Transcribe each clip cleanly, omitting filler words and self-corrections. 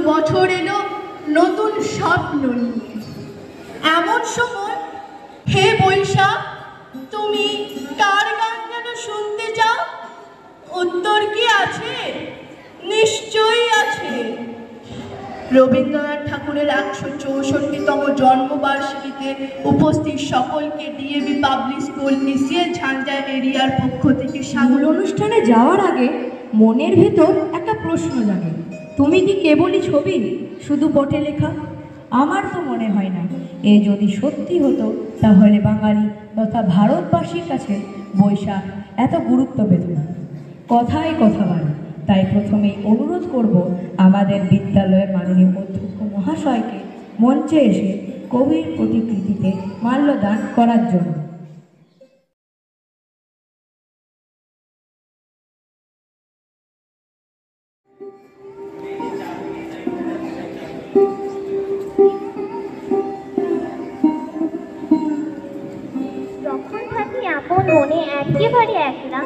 বছর এলো নতুন স্বপ্ন নিয়ে। এমন সময় হে বৈশাখ, তুমি কার গান যেন শুনতে চাও? উত্তর কি আছে? নিশ্চয়ই আছে। রবীন্দ্রনাথ ঠাকুরের ১৬৪তম জন্মবার্ষিকীতে উপস্থিত সকলকে ডিএভি পাবলিক স্কুল নিসিয়াল ঝাঞ্জা এরিয়ার পক্ষ থেকে স্কুল অনুষ্ঠানে যাওয়ার আগে মনের ভেতর একটা প্রশ্ন জাগে, তুমি কি কেবলই ছবি, শুধু পটে লেখা? আমার তো মনে হয় না। এ যদি সত্যি হতো তাহলে বাঙালি তথা ভারতবাসীর কাছে বৈশাখ এত গুরুত্ব পেত না। কথায় কথা বাড়ে। তাই প্রথমেই অনুরোধ করব আমাদের বিদ্যালয়ের মাননীয় অধ্যক্ষ মহাশয়কে মঞ্চে এসে কবির প্রতিকৃতিতে মাল্যদান করার জন্য। যখন থাকি আপন মনে একেবারে একলা,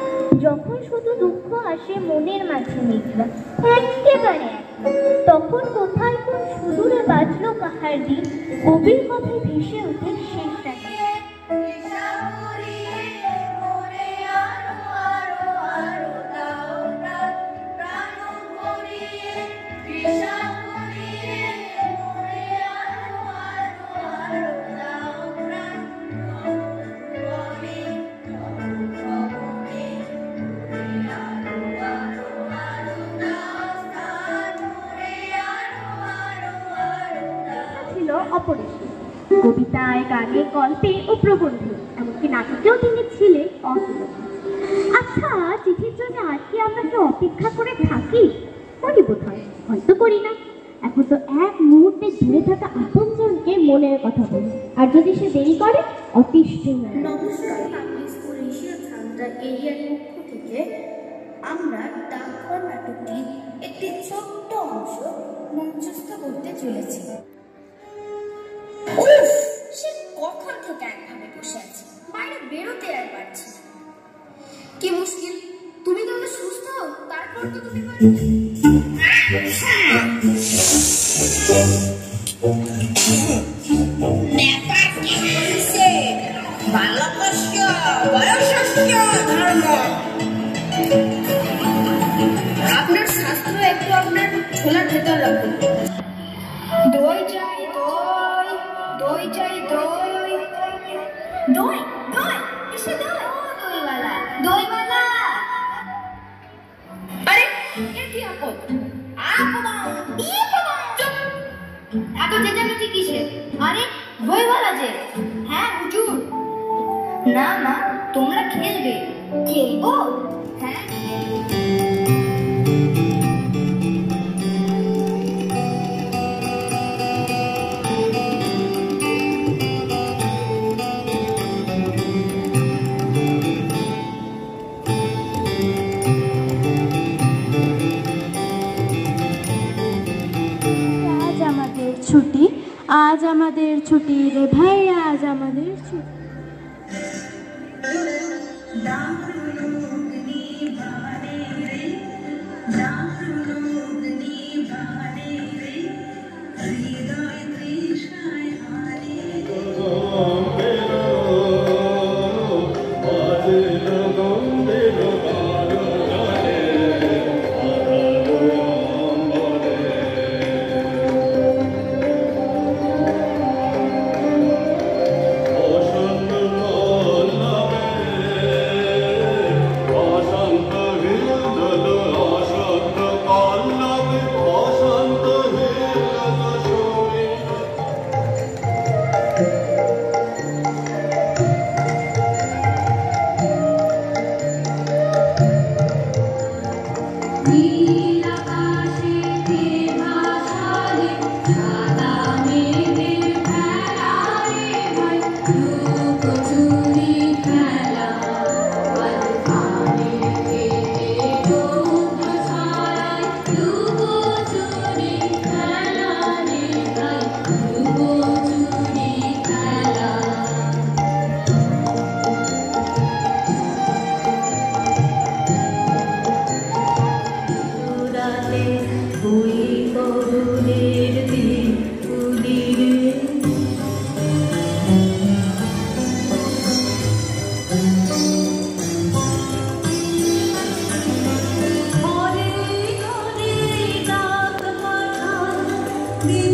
যখন শুধু দুঃখ আসে মনের মাঝে মেঘলা, একেবারে একলা, তখন কোথায় কোন সুদূরে বাজলো কাহার দিন, কবির কথায় ভেসে ওঠে শেষটা। অপরিসীম কবিতায়, গানে, গল্পে ও প্রবন্ধে, এমনকি নাটকেও তিনি ছিলেন অতুলনীয়। আচ্ছা, চিঠির জন্য আর কি আমরা কেউ অপেক্ষা করে থাকি? করি বোধ হয়, হয়তো করি না। এখন তো এক মুহূর্তে দূরে থাকা আপনজনকে মনের কথা বলি, আর যদি সে দেরি করে অতিষ্ঠ। নমস্কার, পাবলিক স্কুল নিসিয়াল ঝাঞ্জা এরিয়ার পক্ষ থেকে আমরা ডাকঘর নাটকটির একটি ছোট্ট অংশ মঞ্চস্থ করতে চলেছি। সে কখন থেকে একভাবে বসে আছে, বাইরে বেরোতে আর পারছি না। কি মুশকিল, তুমি তো সুস্থ, তারপর তো তুমি আপনার শাস্ত্র একটু আপনার ছোলার ভেতর রাখুন। দই চাই দই, দই চাই দই, দই দই এসে দই, দইওয়ালা দইওয়ালা। আরে এর কি আপদ? চুপ, এত চেঁচামেচি কিসে? আরে দইওয়ালা যে। হ্যাঁ হুজুর। না মা, তোমরা খেলবে। খেলবো? হ্যাঁ। ছুটি, আজ আমাদের ছুটি রে ভাই, আজ আমাদের ছুটি। দিন